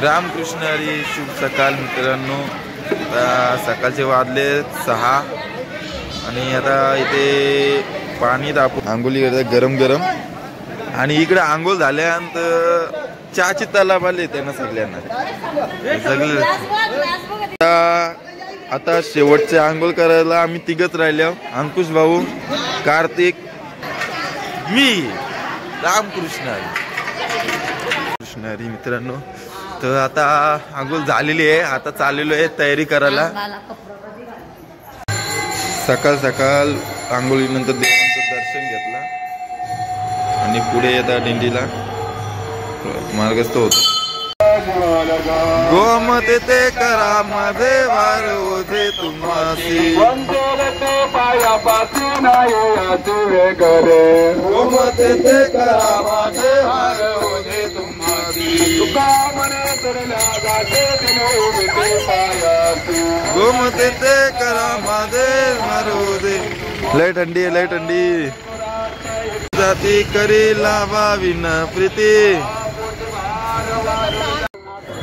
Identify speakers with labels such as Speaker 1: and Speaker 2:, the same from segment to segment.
Speaker 1: रामकृष्ण हरी, शुभ सकाळ मित्रांनो। सकाळचे वाजले 6 आणि आता इथे पाणी तापून आंघोळी करतात गरम गरम। आणि इकडे आंघोळ झाल्यानंतर चहाची तलाब आले त्यांना सगळ्यांना सगळे। आता शेवटचे आंघोळ करायला आम्ही तिघच राहिले आहोत, अंकुश भाऊ, कार्तिक, मी, रामकृष्ण हरी मित्रांनो। तर आता आंघोळ झालेली आहे, आता चाललेलो आहे तयारी करायला। सकाळ सकाळ आंघोळीनंतर देवांचं दर्शन घेतला आणि पुढे येता दिंडीला मार्गस्थ होतो। गोमते ते करा माझे वार ओझे तुम्हासी, गोमते ते करा माझे वार ओझे तुम्हासी, गोमते ते करा माझे वार ओझे। लय थंडी आहे, लय थंडी जाती करी लाभाविन प्रीती।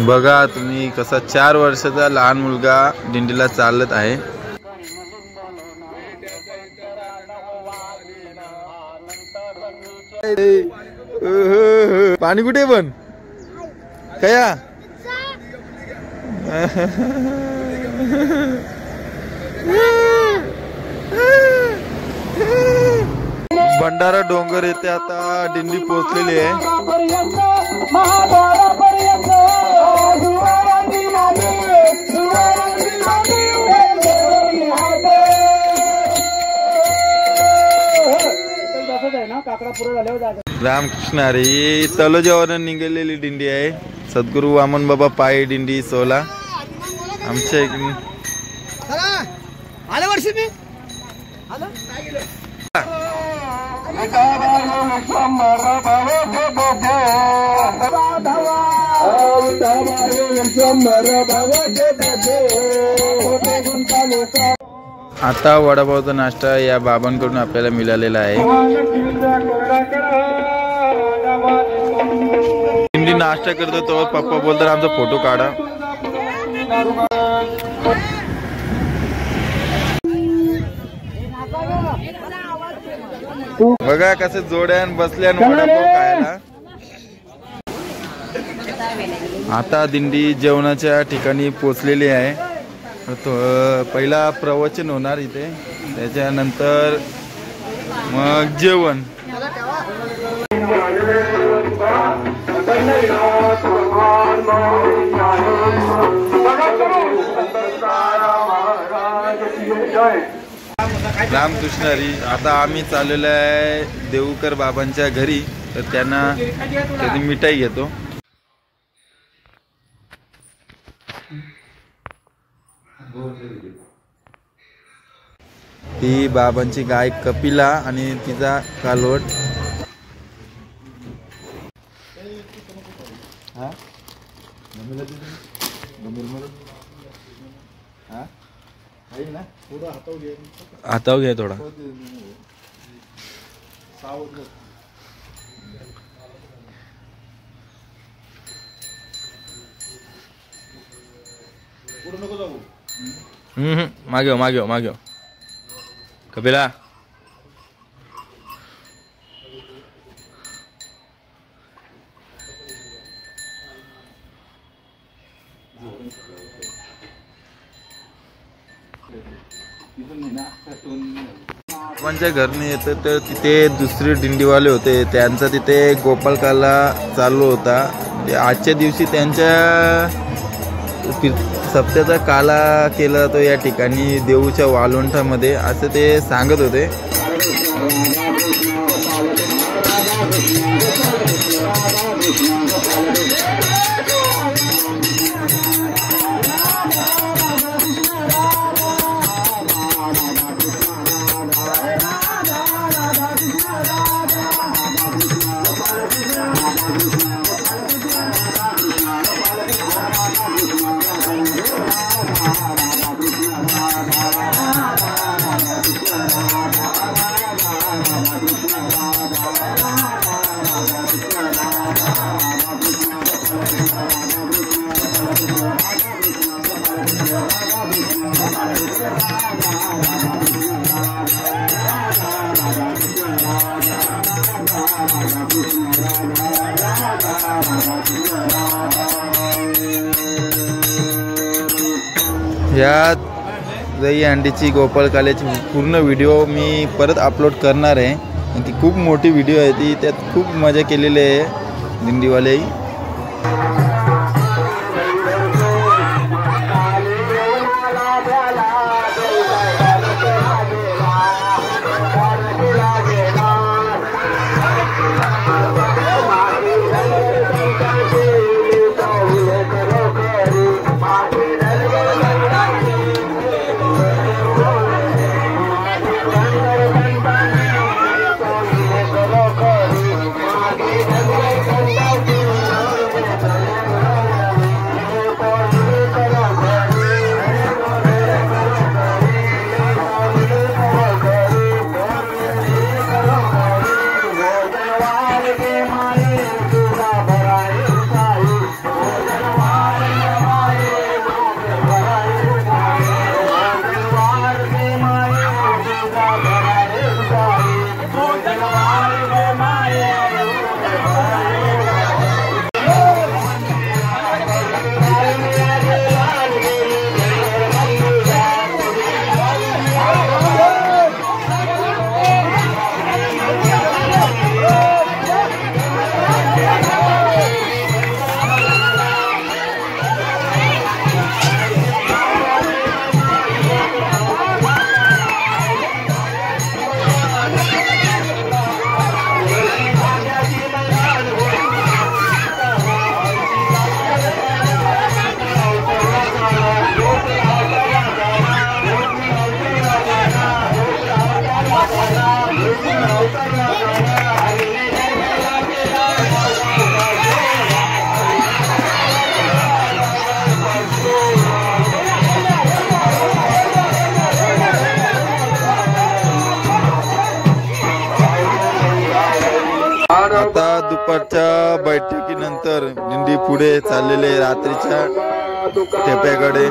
Speaker 1: बघा तुम्ही कसा 4 वर्षाचा लहान मुलगा दिंडीला चालत आहे। पाणी कुठे पण कया भंडारा डोंगर येथे आता दिंडी पोहोचलेली आहे। रामकृष्ण हरी तलोजावरून निघालेली दिंडी आहे। सद्गुरू वामन बाबा पाय दिंडी 16 आमच्या इकडे आल्या वर्षी मी आता वडापावचा नाश्ता या बाबांकडून आपल्याला मिळालेला आहे। दिंडी नाश्ता करतो तो पप्पा बोलतात आमचा फोटो काढा। बघा कसे जोड्यान बसल्यान वडापाव खायला। आता दिंडी जेवणाच्या ठिकाणी पोचलेली आहे। तो पहिला प्रवचन होणार इथे, त्याच्यानंतर मग जेवण। रामकृष्ण हरी। आता आम्ही चाललेलो आहे देवकर बाबांच्या घरी, तर त्यांना कधी मिठाई घेतो। ती बाबांची गाय कपिला आणि तिचा कालवड। हाताव घे थोडा। माग्यो माग्यो माग्यो कपिला। बाबांच्या घरने येतं तर तिथे दुसरे दिंडीवाले होते, त्यांचा तिथे गोपालकाला चालू होता। आजच्या दिवशी त्यांच्या सप्त्याचा काला केला जातो या ठिकाणी देऊच्या वालोंठामध्ये, असं ते सांगत होते। ह्या दही अंडीची गोपाळ काल्याची पूर्ण व्हिडिओ मी परत अपलोड करणार आहे। ती खूप मोठी व्हिडिओ आहे ती, त्यात खूप मजा केलेली आहे दिंडीवाले। आता दुपारच्या बैठकीनंतर दिंडी पुढे चाललेले रात्रीच्या टेप्याकडे।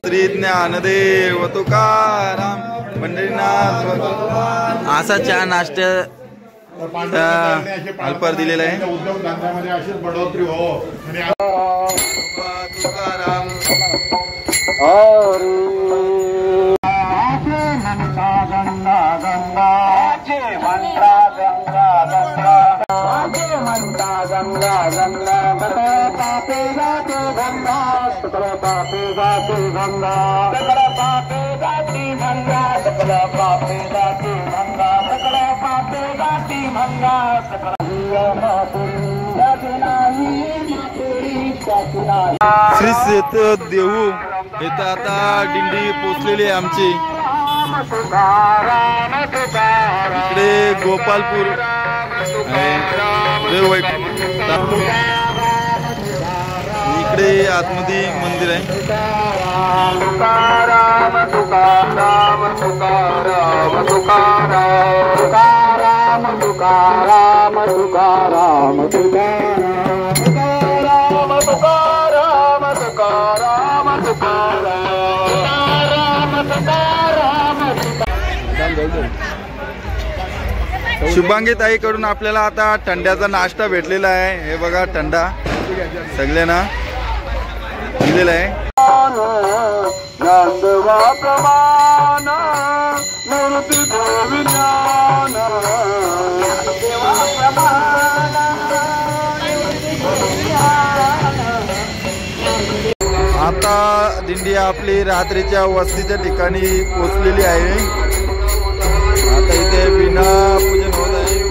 Speaker 1: श्री ज्ञानदेव तुकाराम पंढरीनाथ असा चहा नाश्ता अल्पर दिलेला आहे।
Speaker 2: उद्योगधंद्यामध्ये अशीच बढोतरी हो।
Speaker 1: तुकाराम श्री सेत देऊ इथं आता दिंडी पोचलेली आहे आमची। इकडे गोपालपूर इकडे आतमध्ये मंदिर आहे। तुकाराम तुकाराम तुकाराम तुकाराम तुकाराम तुकाराम तुकाराम तुकाराम तुकाराम तुकाराम तुकाराम। शुभांगी ताईकडून आपल्याला आता थंड्याचा नाश्ता भेटलेला आहे। हे बघा थंडा सगळ्यांना दिलेला आहे। आता दिंडी आपली रात्रीच्या वस्तीच्या ठिकाणी पोहोचलेली आहे। आता इथे बिना पूजन होत आहे।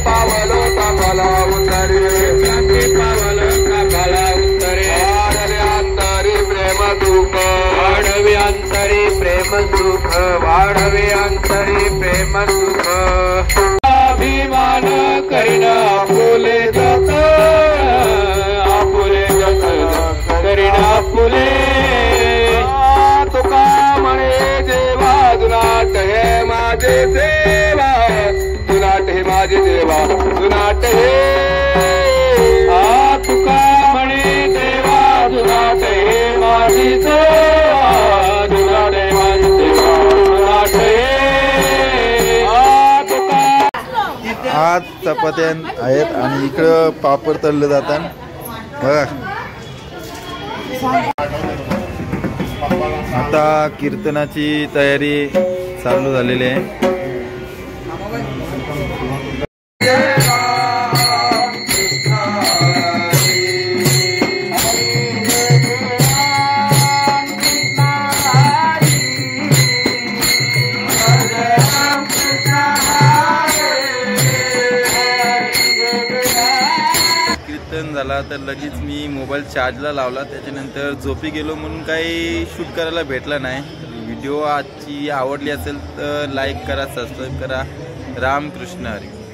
Speaker 3: पावलो काकाला उतरे पावलो काकाला उतरे अंतरी प्रेम दुःख वाढवे अंतरी प्रेम सुख वाढवे अंतरी प्रेम सुख अभिमान करीना फुले जात माझे देवा जुनाट हे तुका म्हणे देवा जुनाट हे माझी देवा जुनाट हे माझी देवा जुनाट हे
Speaker 1: आज चपात्या आहेत आणि इकडं पापड तळलं जातात बघा. आता कीर्तनाची तयारी चालू झालेली आहे. कीर्तन झाला तर लगेच मी मोबाईल चार्जला लावला. त्याच्यानंतर झोपी गेलो म्हणून काही शूट करायला भेटला नाही. व्हिडिओ आजची आवडली असेल तर लाईक करा, सबस्क्राईब करा. रामकृष्ण हरी.